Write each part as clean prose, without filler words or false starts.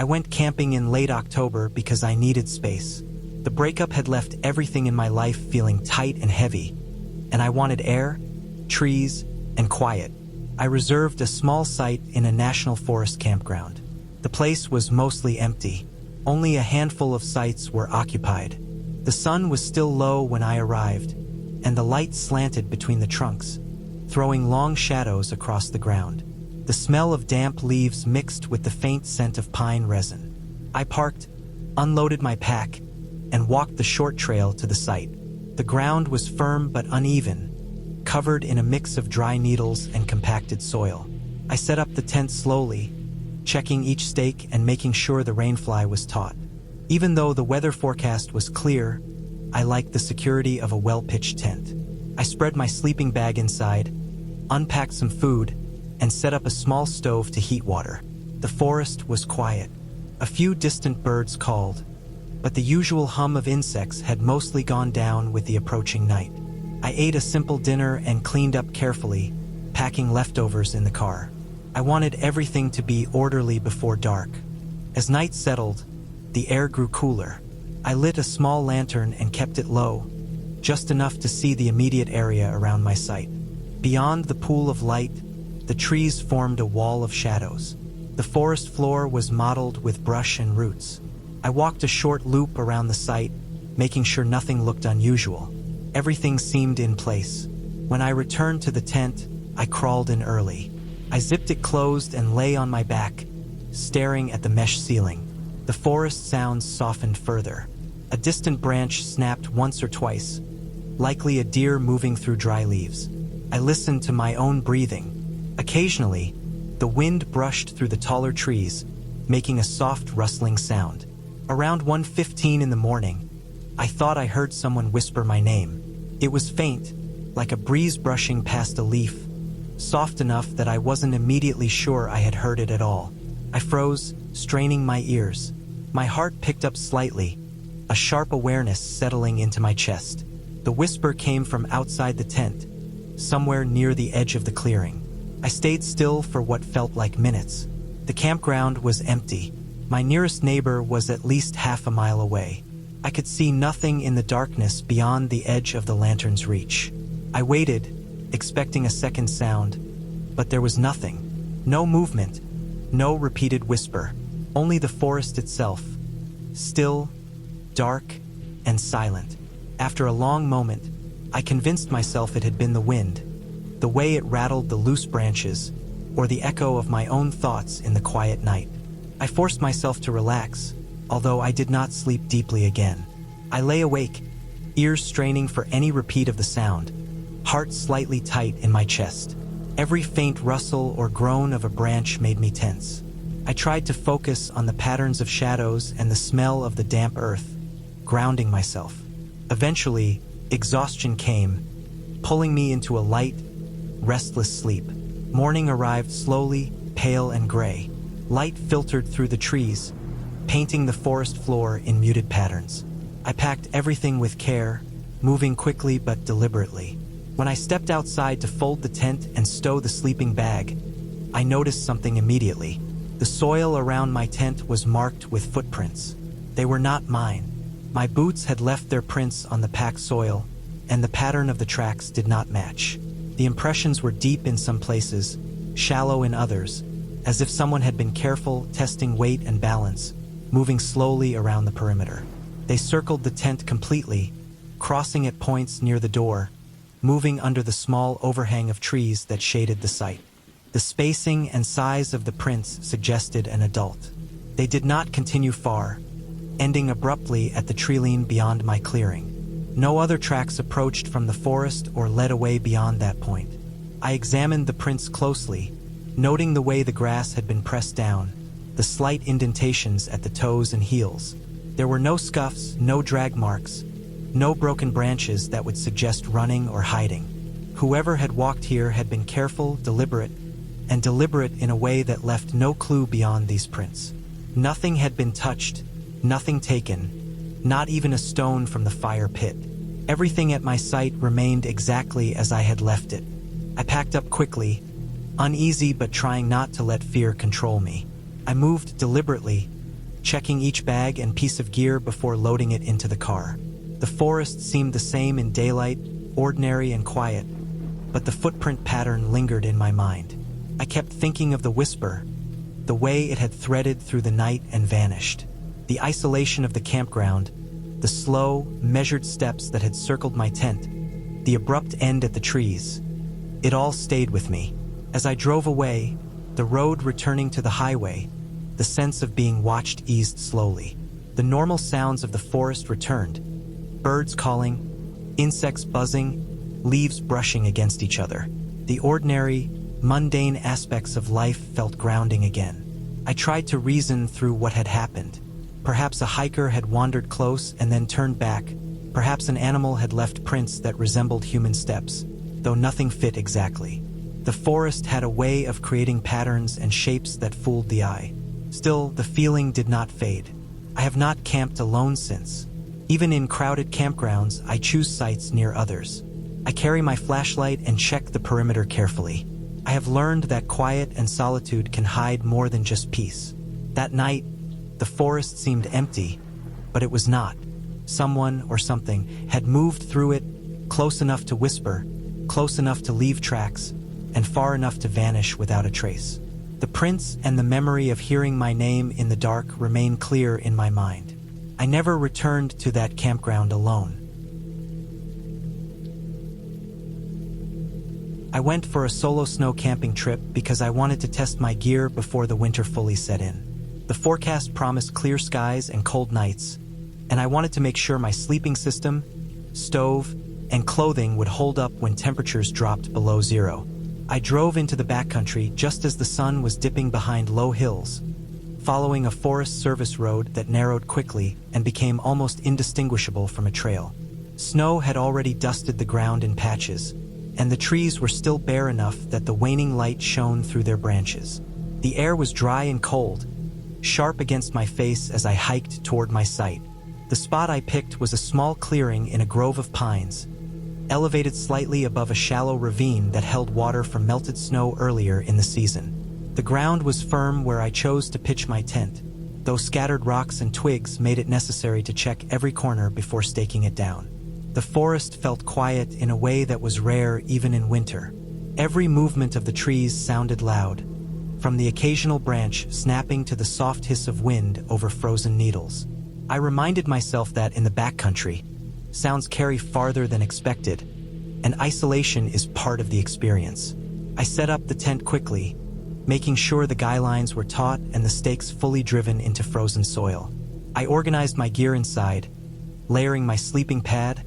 I went camping in late October because I needed space. The breakup had left everything in my life feeling tight and heavy, and I wanted air, trees, and quiet. I reserved a small site in a national forest campground. The place was mostly empty. Only a handful of sites were occupied. The sun was still low when I arrived, and the light slanted between the trunks, throwing long shadows across the ground. The smell of damp leaves mixed with the faint scent of pine resin. I parked, unloaded my pack, and walked the short trail to the site. The ground was firm but uneven, covered in a mix of dry needles and compacted soil. I set up the tent slowly, checking each stake and making sure the rainfly was taut. Even though the weather forecast was clear, I liked the security of a well-pitched tent. I spread my sleeping bag inside, unpacked some food, and set up a small stove to heat water. The forest was quiet. A few distant birds called, but the usual hum of insects had mostly gone down with the approaching night. I ate a simple dinner and cleaned up carefully, packing leftovers in the car. I wanted everything to be orderly before dark. As night settled, the air grew cooler. I lit a small lantern and kept it low, just enough to see the immediate area around my site. Beyond the pool of light, the trees formed a wall of shadows. The forest floor was mottled with brush and roots. I walked a short loop around the site, making sure nothing looked unusual. Everything seemed in place. When I returned to the tent, I crawled in early. I zipped it closed and lay on my back, staring at the mesh ceiling. The forest sounds softened further. A distant branch snapped once or twice, likely a deer moving through dry leaves. I listened to my own breathing. Occasionally, the wind brushed through the taller trees, making a soft rustling sound. Around 1:15 in the morning, I thought I heard someone whisper my name. It was faint, like a breeze brushing past a leaf, soft enough that I wasn't immediately sure I had heard it at all. I froze, straining my ears. My heart picked up slightly, a sharp awareness settling into my chest. The whisper came from outside the tent, somewhere near the edge of the clearing. I stayed still for what felt like minutes. The campground was empty. My nearest neighbor was at least half a mile away. I could see nothing in the darkness beyond the edge of the lantern's reach. I waited, expecting a second sound, but there was nothing. No movement, no repeated whisper, only the forest itself, still, dark, and silent. After a long moment, I convinced myself it had been the wind, the way it rattled the loose branches, or the echo of my own thoughts in the quiet night. I forced myself to relax, although I did not sleep deeply again. I lay awake, ears straining for any repeat of the sound, heart slightly tight in my chest. Every faint rustle or groan of a branch made me tense. I tried to focus on the patterns of shadows and the smell of the damp earth, grounding myself. Eventually, exhaustion came, pulling me into a light, restless sleep. Morning arrived slowly, pale and gray. Light filtered through the trees, painting the forest floor in muted patterns. I packed everything with care, moving quickly but deliberately. When I stepped outside to fold the tent and stow the sleeping bag, I noticed something immediately. The soil around my tent was marked with footprints. They were not mine. My boots had left their prints on the packed soil, and the pattern of the tracks did not match. The impressions were deep in some places, shallow in others, as if someone had been careful, testing weight and balance, moving slowly around the perimeter. They circled the tent completely, crossing at points near the door, moving under the small overhang of trees that shaded the site. The spacing and size of the prints suggested an adult. They did not continue far, ending abruptly at the treeline beyond my clearing. No other tracks approached from the forest or led away beyond that point. I examined the prints closely, noting the way the grass had been pressed down, the slight indentations at the toes and heels. There were no scuffs, no drag marks, no broken branches that would suggest running or hiding. Whoever had walked here had been careful, deliberate in a way that left no clue beyond these prints. Nothing had been touched, nothing taken, not even a stone from the fire pit. Everything at my site remained exactly as I had left it. I packed up quickly, uneasy but trying not to let fear control me. I moved deliberately, checking each bag and piece of gear before loading it into the car. The forest seemed the same in daylight, ordinary and quiet, but the footprint pattern lingered in my mind. I kept thinking of the whisper, the way it had threaded through the night and vanished. The isolation of the campground, the slow, measured steps that had circled my tent, the abrupt end at the trees. It all stayed with me. As I drove away, the road returning to the highway, the sense of being watched eased slowly. The normal sounds of the forest returned. Birds calling, insects buzzing, leaves brushing against each other. The ordinary, mundane aspects of life felt grounding again. I tried to reason through what had happened. Perhaps a hiker had wandered close and then turned back. Perhaps an animal had left prints that resembled human steps, though nothing fit exactly. The forest had a way of creating patterns and shapes that fooled the eye. Still, the feeling did not fade. I have not camped alone since. Even in crowded campgrounds, I choose sites near others. I carry my flashlight and check the perimeter carefully. I have learned that quiet and solitude can hide more than just peace. That night, the forest seemed empty, but it was not. Someone or something had moved through it, close enough to whisper, close enough to leave tracks, and far enough to vanish without a trace. The prints and the memory of hearing my name in the dark remain clear in my mind. I never returned to that campground alone. I went for a solo snow camping trip because I wanted to test my gear before the winter fully set in. The forecast promised clear skies and cold nights, and I wanted to make sure my sleeping system, stove, and clothing would hold up when temperatures dropped below zero. I drove into the backcountry just as the sun was dipping behind low hills, following a Forest Service road that narrowed quickly and became almost indistinguishable from a trail. Snow had already dusted the ground in patches, and the trees were still bare enough that the waning light shone through their branches. The air was dry and cold, sharp against my face as I hiked toward my site. The spot I picked was a small clearing in a grove of pines, elevated slightly above a shallow ravine that held water from melted snow earlier in the season. The ground was firm where I chose to pitch my tent, though scattered rocks and twigs made it necessary to check every corner before staking it down. The forest felt quiet in a way that was rare even in winter. Every movement of the trees sounded loud, from the occasional branch snapping to the soft hiss of wind over frozen needles. I reminded myself that in the backcountry, sounds carry farther than expected, and isolation is part of the experience. I set up the tent quickly, making sure the guy lines were taut and the stakes fully driven into frozen soil. I organized my gear inside, layering my sleeping pad,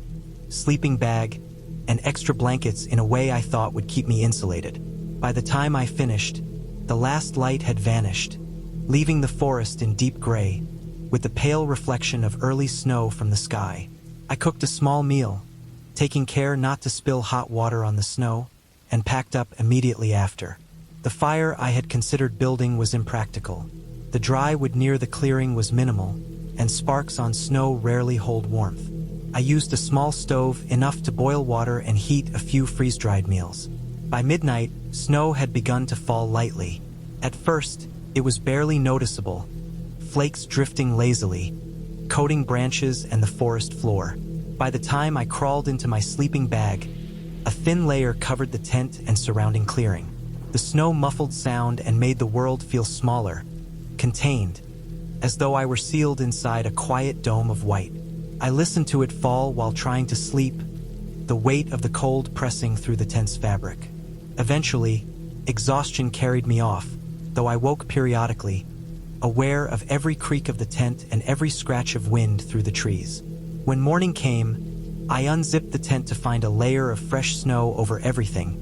sleeping bag, and extra blankets in a way I thought would keep me insulated. By the time I finished, the last light had vanished, leaving the forest in deep gray, with the pale reflection of early snow from the sky. I cooked a small meal, taking care not to spill hot water on the snow, and packed up immediately after. The fire I had considered building was impractical. The dry wood near the clearing was minimal, and sparks on snow rarely hold warmth. I used a small stove, enough to boil water and heat a few freeze-dried meals. By midnight, snow had begun to fall lightly. At first, it was barely noticeable, flakes drifting lazily, coating branches and the forest floor. By the time I crawled into my sleeping bag, a thin layer covered the tent and surrounding clearing. The snow muffled sound and made the world feel smaller, contained, as though I were sealed inside a quiet dome of white. I listened to it fall while trying to sleep, the weight of the cold pressing through the tent's fabric. Eventually, exhaustion carried me off, though I woke periodically, aware of every creak of the tent and every scratch of wind through the trees. When morning came, I unzipped the tent to find a layer of fresh snow over everything,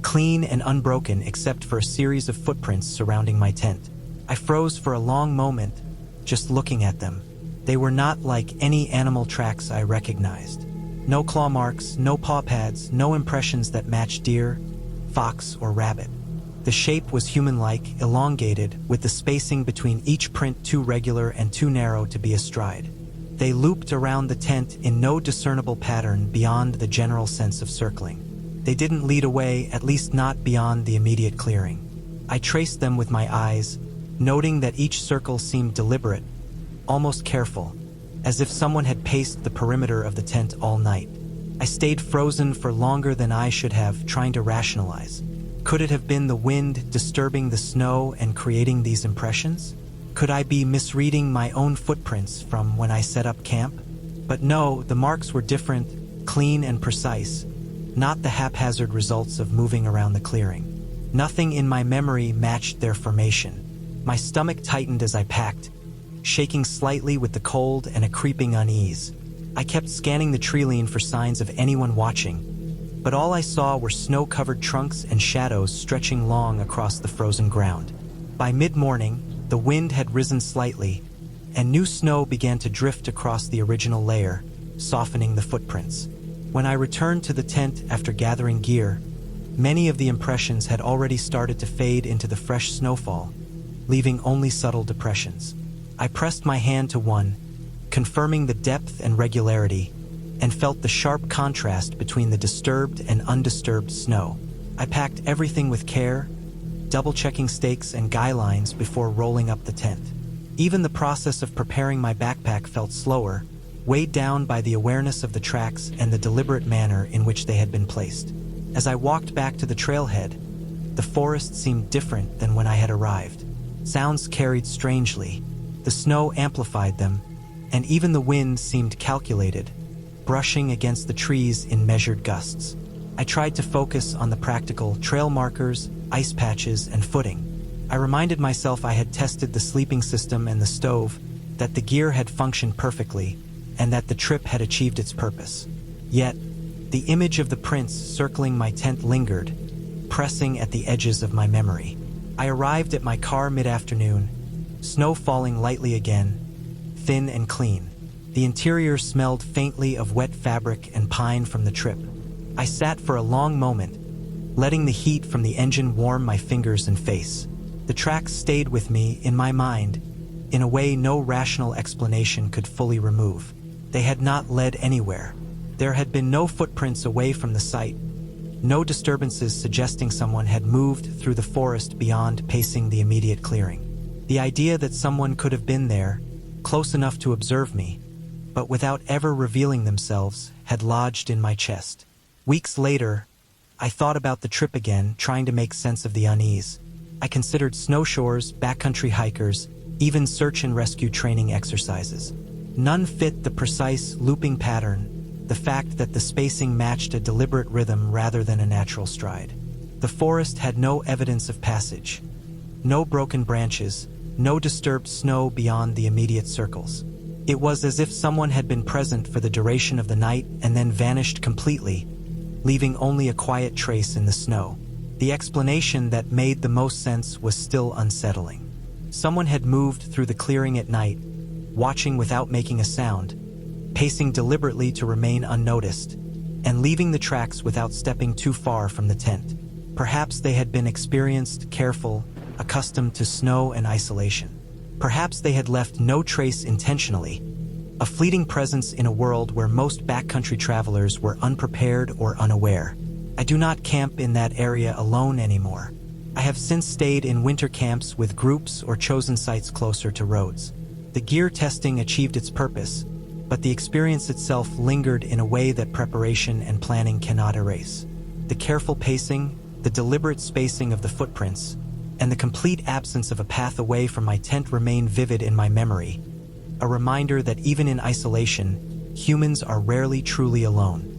clean and unbroken except for a series of footprints surrounding my tent. I froze for a long moment, just looking at them. They were not like any animal tracks I recognized. No claw marks, no paw pads, no impressions that matched deer, fox, or rabbit. The shape was human-like, elongated, with the spacing between each print too regular and too narrow to be a stride. They looped around the tent in no discernible pattern beyond the general sense of circling. They didn't lead away, at least not beyond the immediate clearing. I traced them with my eyes, noting that each circle seemed deliberate, almost careful, as if someone had paced the perimeter of the tent all night. I stayed frozen for longer than I should have, trying to rationalize. Could it have been the wind disturbing the snow and creating these impressions? Could I be misreading my own footprints from when I set up camp? But no, the marks were different, clean and precise, not the haphazard results of moving around the clearing. Nothing in my memory matched their formation. My stomach tightened as I packed, shaking slightly with the cold and a creeping unease. I kept scanning the treeline for signs of anyone watching, but all I saw were snow-covered trunks and shadows stretching long across the frozen ground. By mid-morning, the wind had risen slightly, and new snow began to drift across the original layer, softening the footprints. When I returned to the tent after gathering gear, many of the impressions had already started to fade into the fresh snowfall, leaving only subtle depressions. I pressed my hand to one, confirming the depth and regularity, and felt the sharp contrast between the disturbed and undisturbed snow. I packed everything with care, double-checking stakes and guy lines before rolling up the tent. Even the process of preparing my backpack felt slower, weighed down by the awareness of the tracks and the deliberate manner in which they had been placed. As I walked back to the trailhead, the forest seemed different than when I had arrived. Sounds carried strangely. The snow amplified them, and even the wind seemed calculated, brushing against the trees in measured gusts. I tried to focus on the practical: trail markers, ice patches, and footing. I reminded myself I had tested the sleeping system and the stove, that the gear had functioned perfectly, and that the trip had achieved its purpose. Yet, the image of the prints circling my tent lingered, pressing at the edges of my memory. I arrived at my car mid-afternoon, snow falling lightly again, thin and clean. The interior smelled faintly of wet fabric and pine from the trip. I sat for a long moment, letting the heat from the engine warm my fingers and face. The tracks stayed with me in my mind, in a way no rational explanation could fully remove. They had not led anywhere. There had been no footprints away from the site, no disturbances suggesting someone had moved through the forest beyond pacing the immediate clearing. The idea that someone could have been there, close enough to observe me, but without ever revealing themselves, had lodged in my chest. Weeks later, I thought about the trip again, trying to make sense of the unease. I considered snowshoers, backcountry hikers, even search and rescue training exercises. None fit the precise, looping pattern, the fact that the spacing matched a deliberate rhythm rather than a natural stride. The forest had no evidence of passage. No broken branches, no disturbed snow beyond the immediate circles. It was as if someone had been present for the duration of the night and then vanished completely, leaving only a quiet trace in the snow. The explanation that made the most sense was still unsettling. Someone had moved through the clearing at night, watching without making a sound, pacing deliberately to remain unnoticed, and leaving the tracks without stepping too far from the tent. Perhaps they had been experienced, careful, accustomed to snow and isolation. Perhaps they had left no trace intentionally, a fleeting presence in a world where most backcountry travelers were unprepared or unaware. I do not camp in that area alone anymore. I have since stayed in winter camps with groups or chosen sites closer to roads. The gear testing achieved its purpose, but the experience itself lingered in a way that preparation and planning cannot erase. The careful pacing, the deliberate spacing of the footprints, and the complete absence of a path away from my tent remain vivid in my memory, a reminder that even in isolation, humans are rarely truly alone.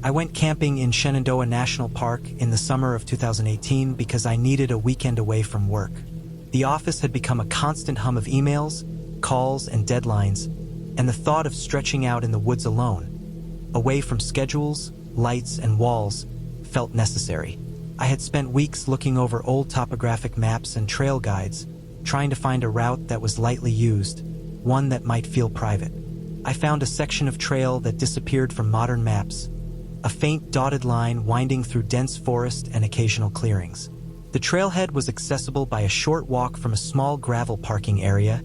I went camping in Shenandoah National Park in the summer of 2018 because I needed a weekend away from work. The office had become a constant hum of emails, calls, and deadlines, and the thought of stretching out in the woods alone, away from schedules, lights, and walls, felt necessary. I had spent weeks looking over old topographic maps and trail guides, trying to find a route that was lightly used, one that might feel private. I found a section of trail that disappeared from modern maps, a faint dotted line winding through dense forest and occasional clearings. The trailhead was accessible by a short walk from a small gravel parking area,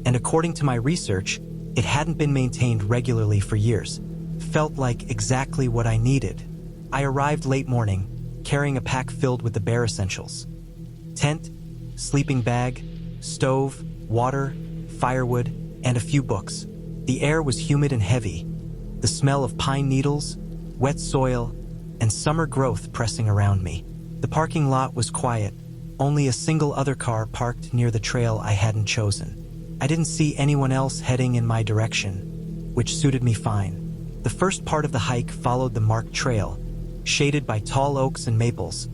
and according to my research, it hadn't been maintained regularly for years. Felt like exactly what I needed. I arrived late morning, carrying a pack filled with the bare essentials: tent, sleeping bag, stove, water, firewood, and a few books. The air was humid and heavy, the smell of pine needles, wet soil, and summer growth pressing around me. The parking lot was quiet, only a single other car parked near the trail I hadn't chosen. I didn't see anyone else heading in my direction, which suited me fine. The first part of the hike followed the marked trail, shaded by tall oaks and maples,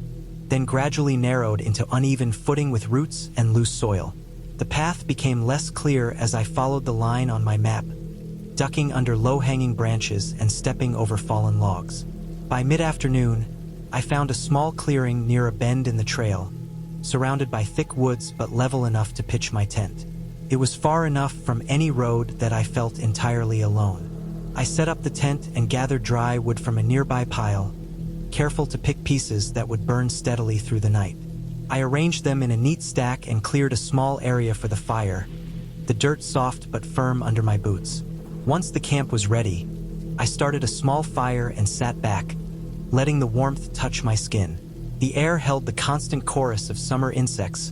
then gradually narrowed into uneven footing with roots and loose soil. The path became less clear as I followed the line on my map, ducking under low-hanging branches and stepping over fallen logs. By mid-afternoon, I found a small clearing near a bend in the trail, surrounded by thick woods but level enough to pitch my tent. It was far enough from any road that I felt entirely alone. I set up the tent and gathered dry wood from a nearby pile, careful to pick pieces that would burn steadily through the night. I arranged them in a neat stack and cleared a small area for the fire, the dirt soft but firm under my boots. Once the camp was ready, I started a small fire and sat back, letting the warmth touch my skin. The air held the constant chorus of summer insects,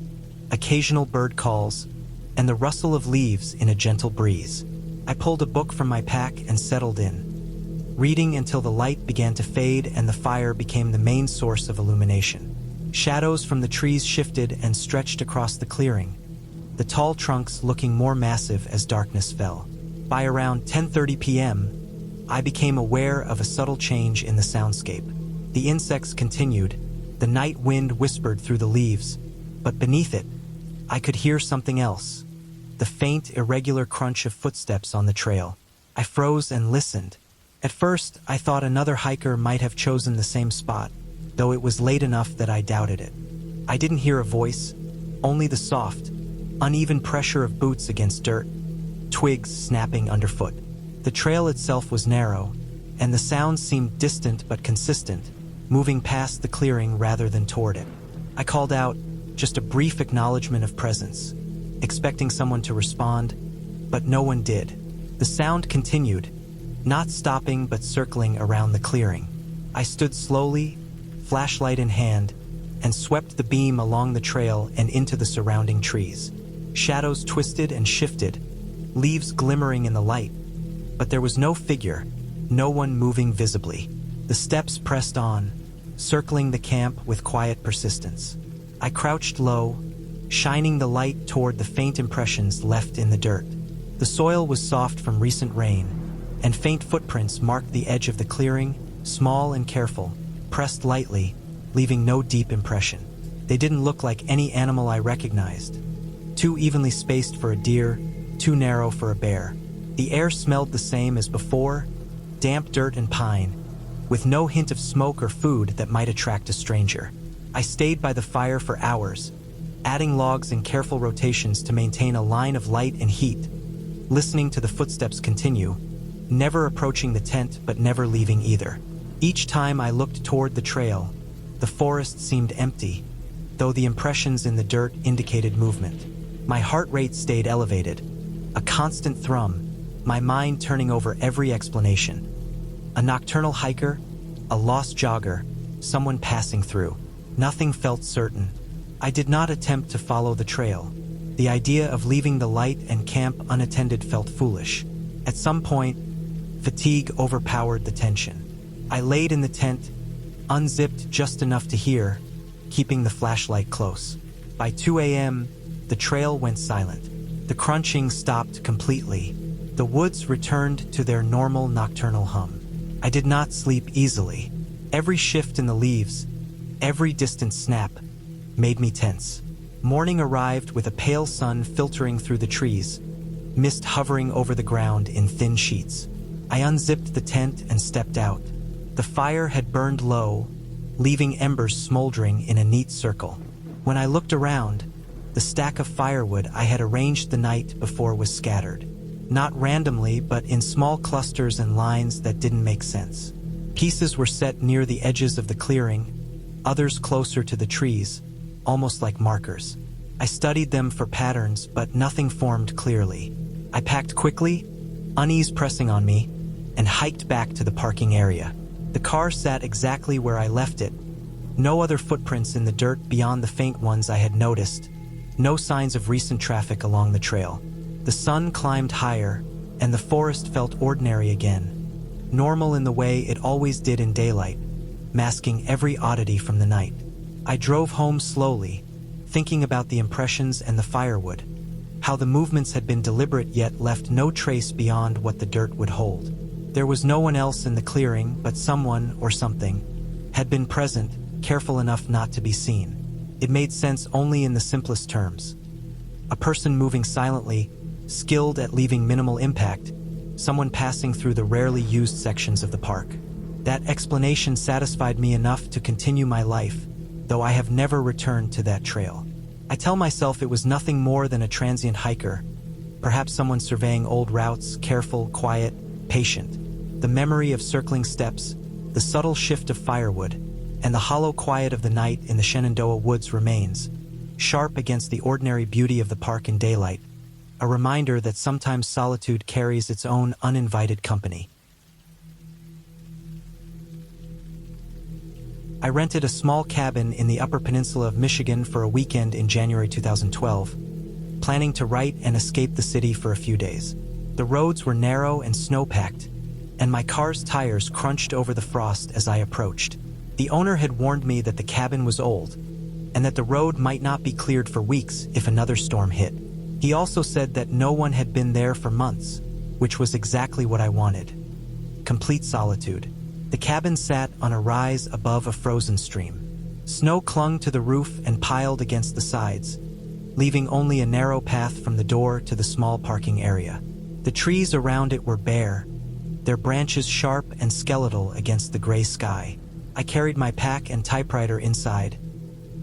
occasional bird calls, and the rustle of leaves in a gentle breeze. I pulled a book from my pack and settled in, reading until the light began to fade and the fire became the main source of illumination. Shadows from the trees shifted and stretched across the clearing, the tall trunks looking more massive as darkness fell. By around 10:30 p.m., I became aware of a subtle change in the soundscape. The insects continued, the night wind whispered through the leaves, but beneath it, I could hear something else, the faint, irregular crunch of footsteps on the trail. I froze and listened. At first, I thought another hiker might have chosen the same spot, though it was late enough that I doubted it. I didn't hear a voice, only the soft, uneven pressure of boots against dirt, twigs snapping underfoot. The trail itself was narrow, and the sounds seemed distant but consistent, moving past the clearing rather than toward it. I called out, just a brief acknowledgement of presence, expecting someone to respond, but no one did. The sound continued, not stopping but circling around the clearing. I stood slowly, flashlight in hand, and swept the beam along the trail and into the surrounding trees. Shadows twisted and shifted, leaves glimmering in the light, but there was no figure, no one moving visibly. The steps pressed on, circling the camp with quiet persistence. I crouched low, shining the light toward the faint impressions left in the dirt. The soil was soft from recent rain, and faint footprints marked the edge of the clearing, small and careful, pressed lightly, leaving no deep impression. They didn't look like any animal I recognized. Too evenly spaced for a deer, too narrow for a bear. The air smelled the same as before, damp dirt and pine, with no hint of smoke or food that might attract a stranger. I stayed by the fire for hours, adding logs in careful rotations to maintain a line of light and heat, listening to the footsteps continue, never approaching the tent but never leaving either. Each time I looked toward the trail, the forest seemed empty, though the impressions in the dirt indicated movement. My heart rate stayed elevated, a constant thrum, my mind turning over every explanation. A nocturnal hiker, a lost jogger, someone passing through. Nothing felt certain. I did not attempt to follow the trail. The idea of leaving the light and camp unattended felt foolish. At some point, fatigue overpowered the tension. I laid in the tent, unzipped just enough to hear, keeping the flashlight close. By 2 a.m., the trail went silent. The crunching stopped completely. The woods returned to their normal nocturnal hum. I did not sleep easily. Every shift in the leaves, every distant snap, made me tense. Morning arrived with a pale sun filtering through the trees, mist hovering over the ground in thin sheets. I unzipped the tent and stepped out. The fire had burned low, leaving embers smoldering in a neat circle. When I looked around, the stack of firewood I had arranged the night before was scattered. Not randomly, but in small clusters and lines that didn't make sense. Pieces were set near the edges of the clearing, others closer to the trees, almost like markers. I studied them for patterns, but nothing formed clearly. I packed quickly, unease pressing on me, and hiked back to the parking area. The car sat exactly where I left it, no other footprints in the dirt beyond the faint ones I had noticed, No signs of recent traffic along the trail. The sun climbed higher, and the forest felt ordinary again, normal in the way it always did in daylight, masking every oddity from the night. I drove home slowly, thinking about the impressions and the firewood, how the movements had been deliberate yet left no trace beyond what the dirt would hold. There was no one else in the clearing, but someone or something had been present, careful enough not to be seen. It made sense only in the simplest terms. A person moving silently, skilled at leaving minimal impact, someone passing through the rarely used sections of the park. That explanation satisfied me enough to continue my life, though I have never returned to that trail. I tell myself it was nothing more than a transient hiker, perhaps someone surveying old routes, careful, quiet, patient. The memory of circling steps, the subtle shift of firewood, and the hollow quiet of the night in the Shenandoah woods remains, sharp against the ordinary beauty of the park in daylight, a reminder that sometimes solitude carries its own uninvited company. I rented a small cabin in the Upper Peninsula of Michigan for a weekend in January 2012, planning to write and escape the city for a few days. The roads were narrow and snow-packed, and my car's tires crunched over the frost as I approached. The owner had warned me that the cabin was old, and that the road might not be cleared for weeks if another storm hit. He also said that no one had been there for months, which was exactly what I wanted. Complete solitude. The cabin sat on a rise above a frozen stream. Snow clung to the roof and piled against the sides, leaving only a narrow path from the door to the small parking area. The trees around it were bare, their branches sharp and skeletal against the gray sky. I carried my pack and typewriter inside,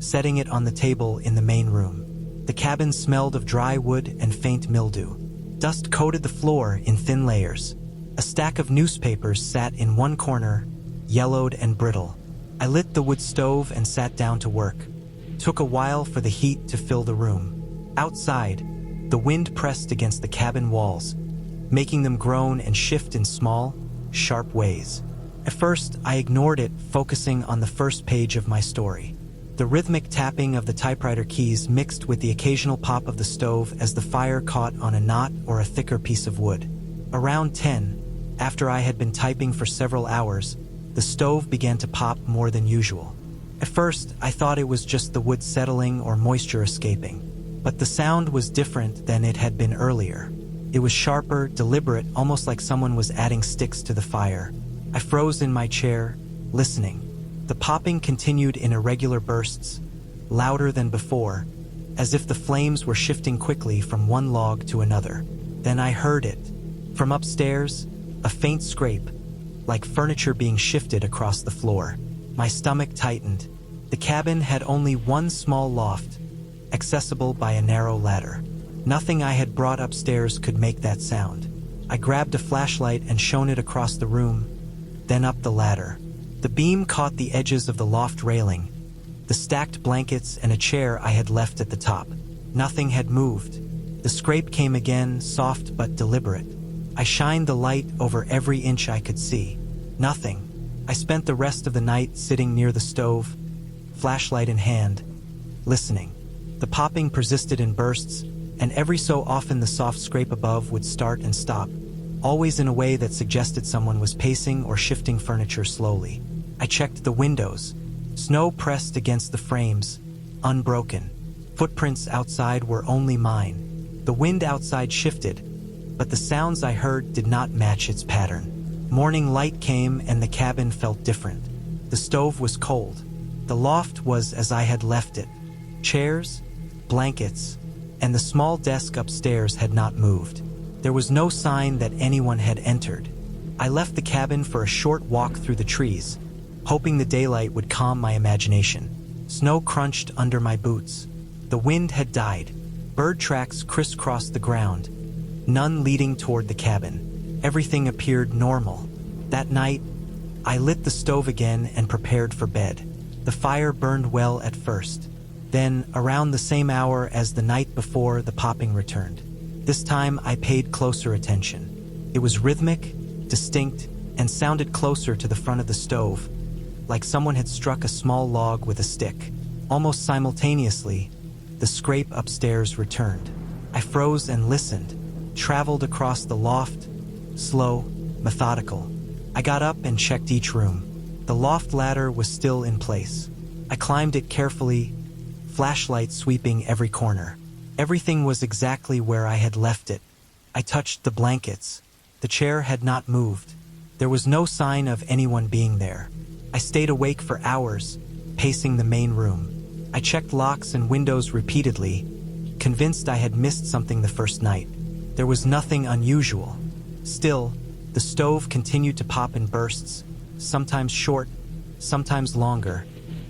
setting it on the table in the main room. The cabin smelled of dry wood and faint mildew. Dust coated the floor in thin layers. A stack of newspapers sat in one corner, yellowed and brittle. I lit the wood stove and sat down to work. Took a while for the heat to fill the room. Outside, the wind pressed against the cabin walls, making them groan and shift in small, sharp ways. At first, I ignored it, focusing on the first page of my story. The rhythmic tapping of the typewriter keys mixed with the occasional pop of the stove as the fire caught on a knot or a thicker piece of wood. Around 10, after I had been typing for several hours, the stove began to pop more than usual. At first, I thought it was just the wood settling or moisture escaping, but the sound was different than it had been earlier. It was sharper, deliberate, almost like someone was adding sticks to the fire. I froze in my chair, listening. The popping continued in irregular bursts, louder than before, as if the flames were shifting quickly from one log to another. Then I heard it. From upstairs, a faint scrape, like furniture being shifted across the floor. My stomach tightened. The cabin had only one small loft, accessible by a narrow ladder. Nothing I had brought upstairs could make that sound. I grabbed a flashlight and shone it across the room, then up the ladder. The beam caught the edges of the loft railing, the stacked blankets and a chair I had left at the top. Nothing had moved. The scrape came again, soft but deliberate. I shined the light over every inch I could see. Nothing. I spent the rest of the night sitting near the stove, flashlight in hand, listening. The popping persisted in bursts, and every so often the soft scrape above would start and stop, always in a way that suggested someone was pacing or shifting furniture slowly. I checked the windows. Snow pressed against the frames, unbroken. Footprints outside were only mine. The wind outside shifted, but the sounds I heard did not match its pattern. Morning light came and the cabin felt different. The stove was cold. The loft was as I had left it. Chairs, blankets, and the small desk upstairs had not moved. There was no sign that anyone had entered. I left the cabin for a short walk through the trees, hoping the daylight would calm my imagination. Snow crunched under my boots. The wind had died. Bird tracks crisscrossed the ground, none leading toward the cabin. Everything appeared normal. That night, I lit the stove again and prepared for bed. The fire burned well at first. Then, around the same hour as the night before, the popping returned. This time, I paid closer attention. It was rhythmic, distinct, and sounded closer to the front of the stove, like someone had struck a small log with a stick. Almost simultaneously, the the scrape upstairs returned. I froze and listened, traveled across the loft, slow, methodical. I got up and checked each room. The loft ladder was still in place. I climbed it carefully, flashlight sweeping every corner. Everything was exactly where I had left it. I touched the blankets. The chair had not moved. There was no sign of anyone being there. I stayed awake for hours, pacing the main room. I checked locks and windows repeatedly, convinced I had missed something the first night. There was nothing unusual. Still, the stove continued to pop in bursts, sometimes short, sometimes longer,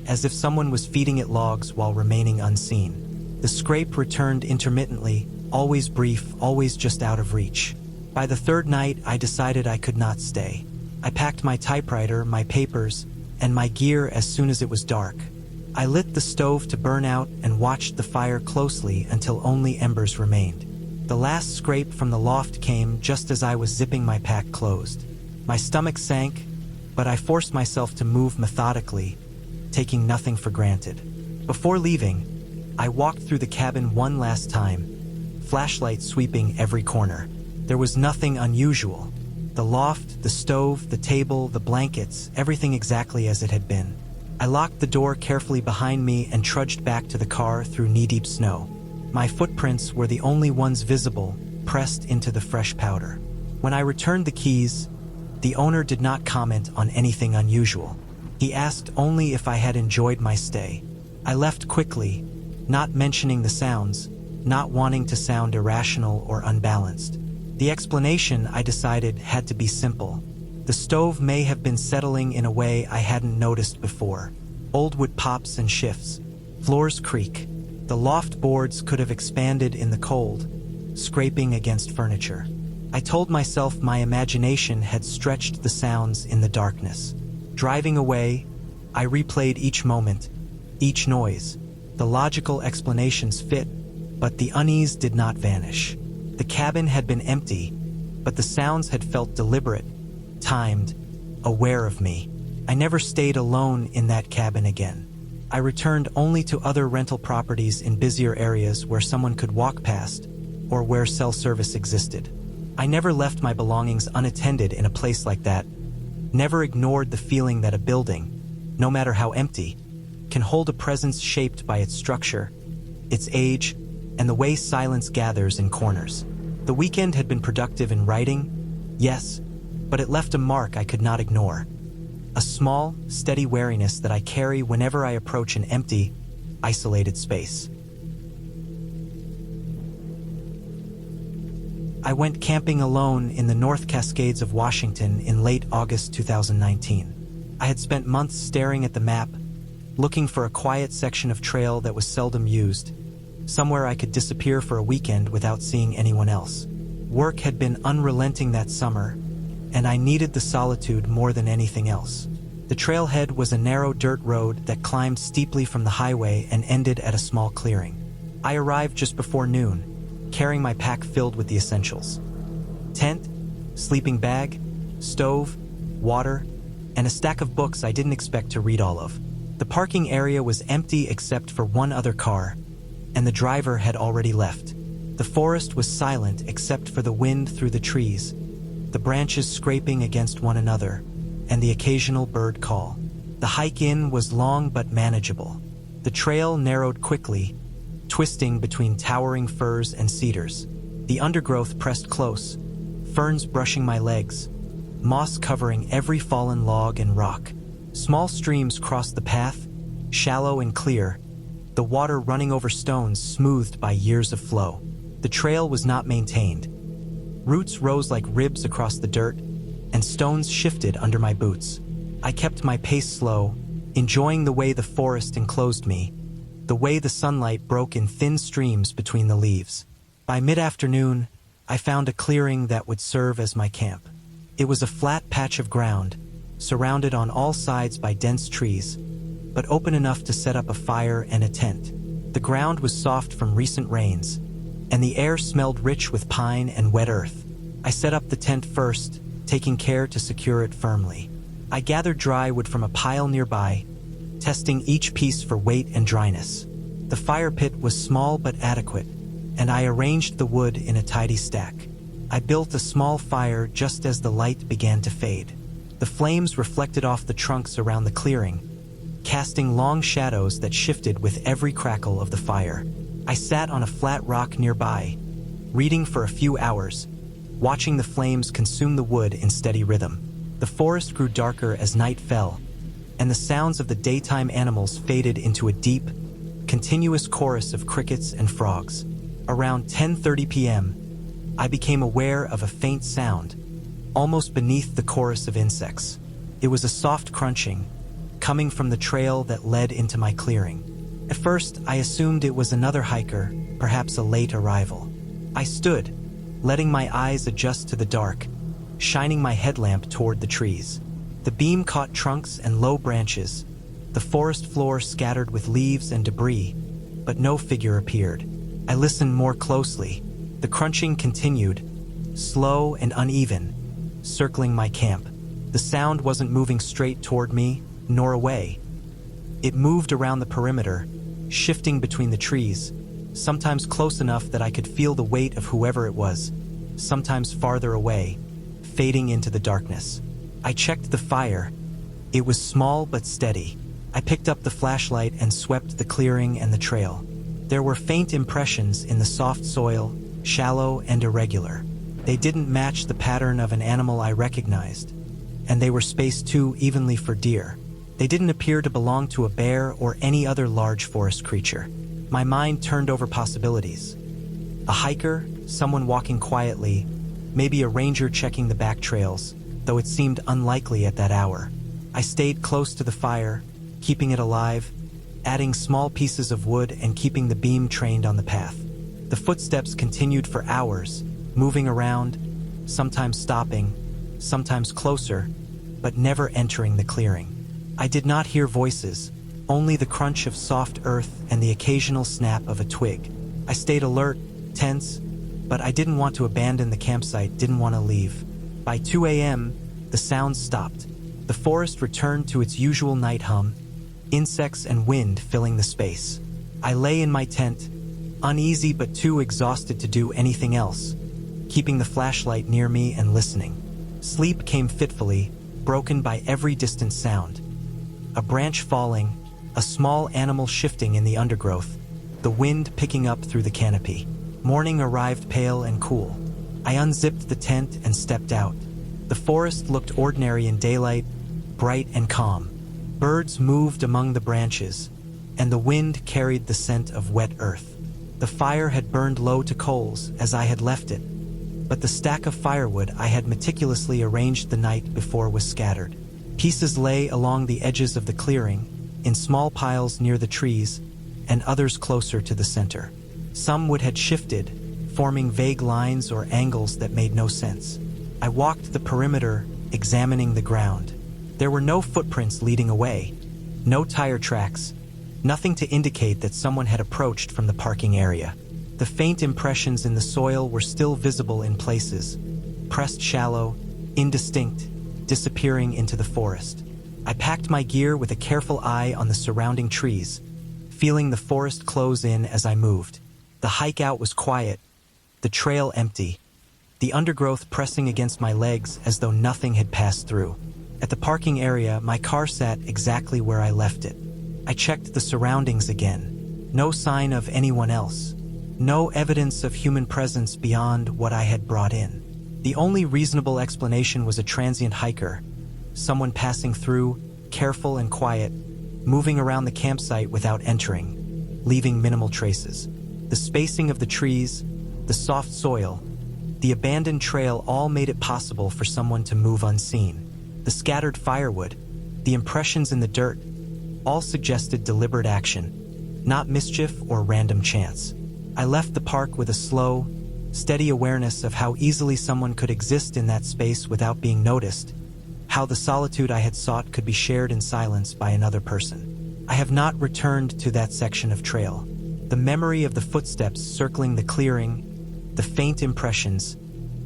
as if someone was feeding it logs while remaining unseen. The scrape returned intermittently, always brief, always just out of reach. By the third night, I decided I could not stay. I packed my typewriter, my papers, and my gear as soon as it was dark. I lit the stove to burn out and watched the fire closely until only embers remained. The last scrape from the loft came just as I was zipping my pack closed. My stomach sank, but I forced myself to move methodically, taking nothing for granted. Before leaving, I walked through the cabin one last time, flashlight sweeping every corner. There was nothing unusual. The loft, the stove, the table, the blankets, everything exactly as it had been. I locked the door carefully behind me and trudged back to the car through knee-deep snow. My footprints were the only ones visible, pressed into the fresh powder. When I returned the keys, the owner did not comment on anything unusual. He asked only if I had enjoyed my stay. I left quickly, not mentioning the sounds, not wanting to sound irrational or unbalanced. The explanation, I decided, had to be simple. The stove may have been settling in a way I hadn't noticed before. Old wood pops and shifts. Floors creak. The loft boards could have expanded in the cold, scraping against furniture. I told myself my imagination had stretched the sounds in the darkness. Driving away, I replayed each moment, each noise. The logical explanations fit, but the unease did not vanish. The cabin had been empty, but the sounds had felt deliberate, timed, aware of me. I never stayed alone in that cabin again. I returned only to other rental properties in busier areas where someone could walk past, or where cell service existed. I never left my belongings unattended in a place like that, never ignored the feeling that a building, no matter how empty, can hold a presence shaped by its structure, its age, and the way silence gathers in corners. The weekend had been productive in writing, yes, but it left a mark I could not ignore. A small, steady wariness that I carry whenever I approach an empty, isolated space. I went camping alone in the North Cascades of Washington in late August 2019. I had spent months staring at the map, looking for a quiet section of trail that was seldom used, somewhere I could disappear for a weekend without seeing anyone else. Work had been unrelenting that summer, and I needed the solitude more than anything else. The trailhead was a narrow dirt road that climbed steeply from the highway and ended at a small clearing. I arrived just before noon, carrying my pack filled with the essentials. Tent, sleeping bag, stove, water, and a stack of books I didn't expect to read all of. The parking area was empty except for one other car, and the driver had already left. The forest was silent except for the wind through the trees, the branches scraping against one another, and the occasional bird call. The hike in was long but manageable. The trail narrowed quickly, twisting between towering firs and cedars. The undergrowth pressed close, ferns brushing my legs, moss covering every fallen log and rock. Small streams crossed the path, shallow and clear, the water running over stones smoothed by years of flow. The trail was not maintained. Roots rose like ribs across the dirt, and stones shifted under my boots. I kept my pace slow, enjoying the way the forest enclosed me, the way the sunlight broke in thin streams between the leaves. By mid-afternoon, I found a clearing that would serve as my camp. It was a flat patch of ground, surrounded on all sides by dense trees, but open enough to set up a fire and a tent. The ground was soft from recent rains, and the air smelled rich with pine and wet earth. I set up the tent first, taking care to secure it firmly. I gathered dry wood from a pile nearby, testing each piece for weight and dryness. The fire pit was small but adequate, and I arranged the wood in a tidy stack. I built a small fire just as the light began to fade. The flames reflected off the trunks around the clearing, casting long shadows that shifted with every crackle of the fire. I sat on a flat rock nearby, reading for a few hours, watching the flames consume the wood in steady rhythm. The forest grew darker as night fell, and the sounds of the daytime animals faded into a deep, continuous chorus of crickets and frogs. Around 10:30 p.m., I became aware of a faint sound, almost beneath the chorus of insects. It was a soft crunching, coming from the trail that led into my clearing. At first, I assumed it was another hiker, perhaps a late arrival. I stood, letting my eyes adjust to the dark, shining my headlamp toward the trees. The beam caught trunks and low branches, the forest floor scattered with leaves and debris, but no figure appeared. I listened more closely. The crunching continued, slow and uneven, circling my camp. The sound wasn't moving straight toward me, nor away. It moved around the perimeter, shifting between the trees, sometimes close enough that I could feel the weight of whoever it was, sometimes farther away, fading into the darkness. I checked the fire. It was small but steady. I picked up the flashlight and swept the clearing and the trail. There were faint impressions in the soft soil, shallow and irregular. They didn't match the pattern of an animal I recognized, and they were spaced too evenly for deer. They didn't appear to belong to a bear or any other large forest creature. My mind turned over possibilities. A hiker, someone walking quietly, maybe a ranger checking the back trails, though it seemed unlikely at that hour. I stayed close to the fire, keeping it alive, adding small pieces of wood and keeping the beam trained on the path. The footsteps continued for hours, moving around, sometimes stopping, sometimes closer, but never entering the clearing. I did not hear voices, only the crunch of soft earth and the occasional snap of a twig. I stayed alert, tense, but I didn't want to abandon the campsite, didn't want to leave. By 2 a.m., the sounds stopped. The forest returned to its usual night hum, insects and wind filling the space. I lay in my tent, uneasy but too exhausted to do anything else, keeping the flashlight near me and listening. Sleep came fitfully, broken by every distant sound. A branch falling, a small animal shifting in the undergrowth, the wind picking up through the canopy. Morning arrived pale and cool. I unzipped the tent and stepped out. The forest looked ordinary in daylight, bright and calm. Birds moved among the branches, and the wind carried the scent of wet earth. The fire had burned low to coals as I had left it, but the stack of firewood I had meticulously arranged the night before was scattered. Pieces lay along the edges of the clearing, in small piles near the trees, and others closer to the center. Some wood had shifted, forming vague lines or angles that made no sense. I walked the perimeter, examining the ground. There were no footprints leading away, no tire tracks, nothing to indicate that someone had approached from the parking area. The faint impressions in the soil were still visible in places, pressed shallow, indistinct, disappearing into the forest. I packed my gear with a careful eye on the surrounding trees, feeling the forest close in as I moved. The hike out was quiet, the trail empty, the undergrowth pressing against my legs as though nothing had passed through. At the parking area, my car sat exactly where I left it. I checked the surroundings again. No sign of anyone else. No evidence of human presence beyond what I had brought in. The only reasonable explanation was a transient hiker, someone passing through, careful and quiet, moving around the campsite without entering, leaving minimal traces. The spacing of the trees, the soft soil, the abandoned trail all made it possible for someone to move unseen. The scattered firewood, the impressions in the dirt, all suggested deliberate action, not mischief or random chance. I left the park with a slow, steady awareness of how easily someone could exist in that space without being noticed, how the solitude I had sought could be shared in silence by another person. I have not returned to that section of trail. The memory of the footsteps circling the clearing, the faint impressions,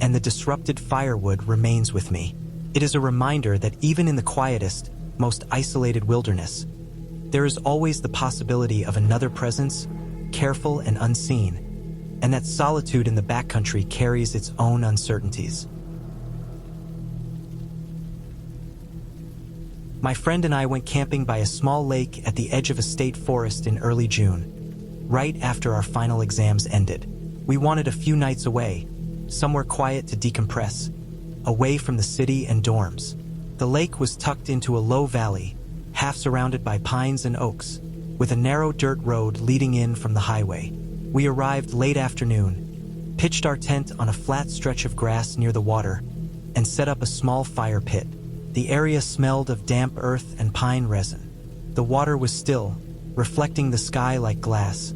and the disrupted firewood remains with me. It is a reminder that even in the quietest, most isolated wilderness, There is always the possibility of another presence, careful and unseen, and that solitude in the backcountry carries its own uncertainties. My friend and I went camping by a small lake at the edge of a state forest in early June, right after our final exams ended. We wanted a few nights away, somewhere quiet to decompress, away from the city and dorms. The lake was tucked into a low valley, half surrounded by pines and oaks, with a narrow dirt road leading in from the highway. We arrived late afternoon, pitched our tent on a flat stretch of grass near the water, and set up a small fire pit. The area smelled of damp earth and pine resin. The water was still, reflecting the sky like glass,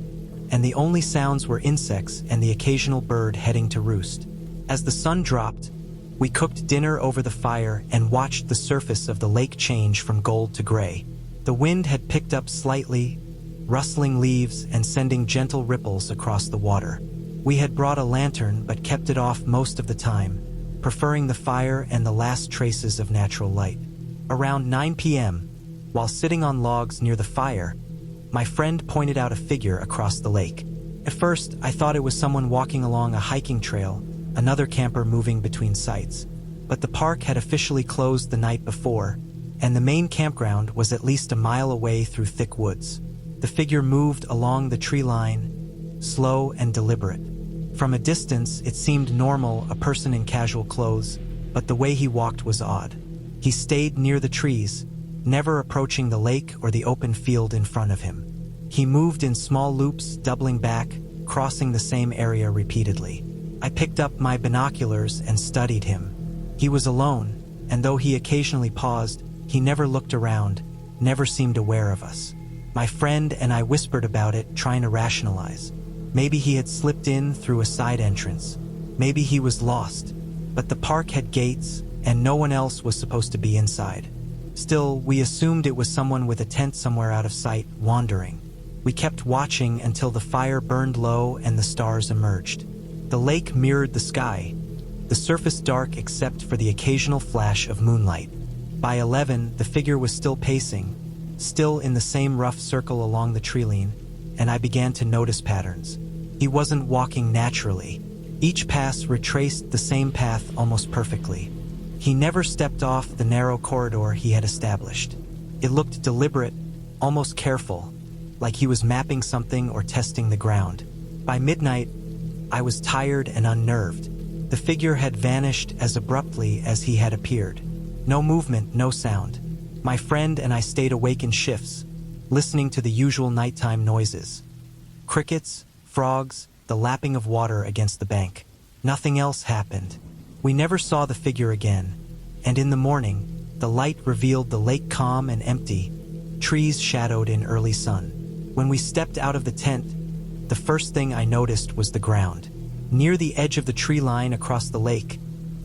and the only sounds were insects and the occasional bird heading to roost. As the sun dropped, we cooked dinner over the fire and watched the surface of the lake change from gold to gray. The wind had picked up slightly, rustling leaves and sending gentle ripples across the water. We had brought a lantern but kept it off most of the time, preferring the fire and the last traces of natural light. Around 9 p.m., while sitting on logs near the fire, my friend pointed out a figure across the lake. At first, I thought it was someone walking along a hiking trail, another camper moving between sites. But the park had officially closed the night before, and the main campground was at least a mile away through thick woods. The figure moved along the tree line, slow and deliberate. From a distance, it seemed normal, a person in casual clothes, but the way he walked was odd. He stayed near the trees, never approaching the lake or the open field in front of him. He moved in small loops, doubling back, crossing the same area repeatedly. I picked up my binoculars and studied him. He was alone, and though he occasionally paused, he never looked around, never seemed aware of us. My friend and I whispered about it, trying to rationalize. Maybe he had slipped in through a side entrance. Maybe he was lost. But the park had gates, and no one else was supposed to be inside. Still, we assumed it was someone with a tent somewhere out of sight, wandering. We kept watching until the fire burned low and the stars emerged. The lake mirrored the sky, the surface dark except for the occasional flash of moonlight. By 11, the figure was still pacing, still in the same rough circle along the treeline, and I began to notice patterns. He wasn't walking naturally. Each pass retraced the same path almost perfectly. He never stepped off the narrow corridor he had established. It looked deliberate, almost careful, like he was mapping something or testing the ground. By midnight, I was tired and unnerved. The figure had vanished as abruptly as he had appeared. No movement, no sound. My friend and I stayed awake in shifts, listening to the usual nighttime noises. Crickets, frogs, the lapping of water against the bank. Nothing else happened. We never saw the figure again, and in the morning, the light revealed the lake calm and empty, trees shadowed in early sun. When we stepped out of the tent, the first thing I noticed was the ground. Near the edge of the tree line across the lake,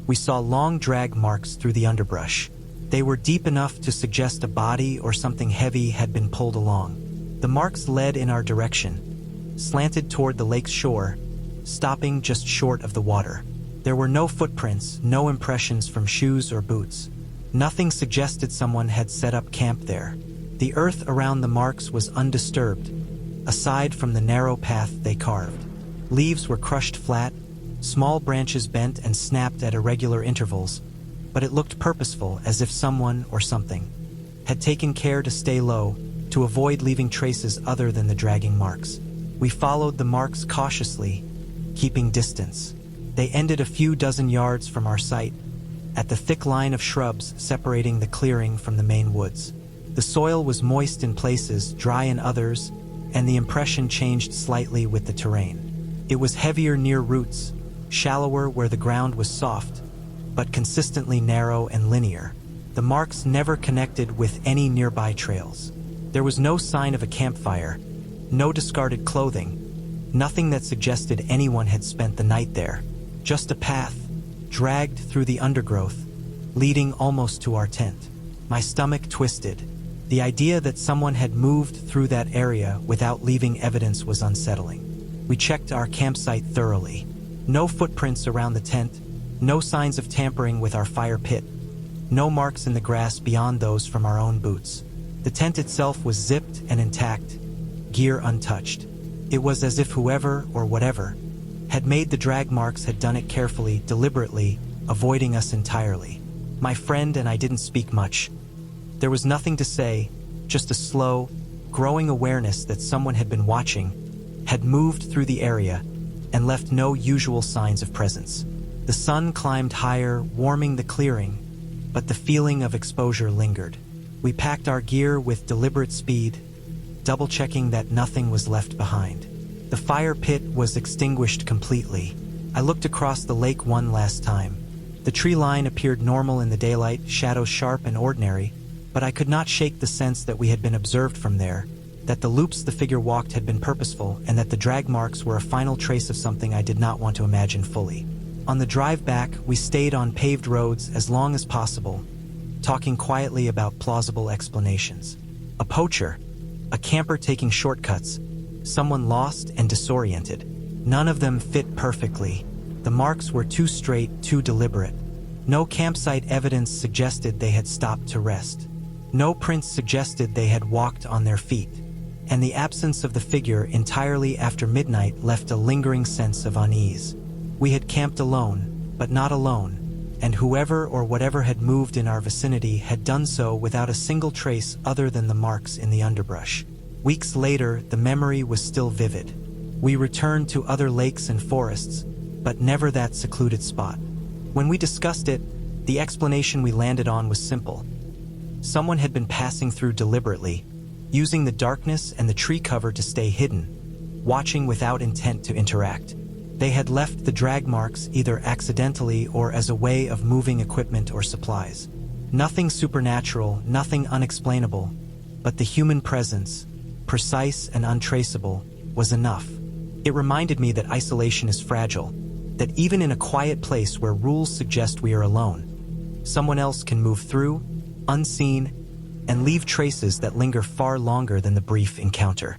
we saw long drag marks through the underbrush. They were deep enough to suggest a body or something heavy had been pulled along. The marks led in our direction, slanted toward the lake's shore, stopping just short of the water. There were no footprints, no impressions from shoes or boots. Nothing suggested someone had set up camp there. The earth around the marks was undisturbed, aside from the narrow path they carved. Leaves were crushed flat, small branches bent and snapped at irregular intervals, but it looked purposeful, as if someone or something had taken care to stay low, to avoid leaving traces other than the dragging marks. We followed the marks cautiously, keeping distance. They ended a few dozen yards from our site, at the thick line of shrubs separating the clearing from the main woods. The soil was moist in places, dry in others, and the impression changed slightly with the terrain. It was heavier near roots, shallower where the ground was soft, but consistently narrow and linear. The marks never connected with any nearby trails. There was no sign of a campfire, no discarded clothing, nothing that suggested anyone had spent the night there. Just a path, dragged through the undergrowth, leading almost to our tent. My stomach twisted. The idea that someone had moved through that area without leaving evidence was unsettling. We checked our campsite thoroughly. No footprints around the tent, no signs of tampering with our fire pit, no marks in the grass beyond those from our own boots. The tent itself was zipped and intact, gear untouched. It was as if whoever, or whatever, had made the drag marks had done it carefully, deliberately, avoiding us entirely. My friend and I didn't speak much. There was nothing to say, just a slow, growing awareness that someone had been watching, had moved through the area, and left no usual signs of presence. The sun climbed higher, warming the clearing, but the feeling of exposure lingered. We packed our gear with deliberate speed, double-checking that nothing was left behind. The fire pit was extinguished completely. I looked across the lake one last time. The tree line appeared normal in the daylight, shadows sharp and ordinary, but I could not shake the sense that we had been observed from there, that the loops the figure walked had been purposeful, and that the drag marks were a final trace of something I did not want to imagine fully. On the drive back, we stayed on paved roads as long as possible, talking quietly about plausible explanations. A poacher, a camper taking shortcuts, someone lost and disoriented. None of them fit perfectly. The marks were too straight, too deliberate. No campsite evidence suggested they had stopped to rest. No prints suggested they had walked on their feet. And the absence of the figure entirely after midnight left a lingering sense of unease. We had camped alone, but not alone, and whoever or whatever had moved in our vicinity had done so without a single trace other than the marks in the underbrush. Weeks later, the memory was still vivid. We returned to other lakes and forests, but never that secluded spot. When we discussed it, the explanation we landed on was simple. Someone had been passing through deliberately, using the darkness and the tree cover to stay hidden, watching without intent to interact. They had left the drag marks either accidentally or as a way of moving equipment or supplies. Nothing supernatural, nothing unexplainable, but the human presence, precise and untraceable, was enough. It reminded me that isolation is fragile, that even in a quiet place where rules suggest we are alone, someone else can move through, unseen, and leave traces that linger far longer than the brief encounter.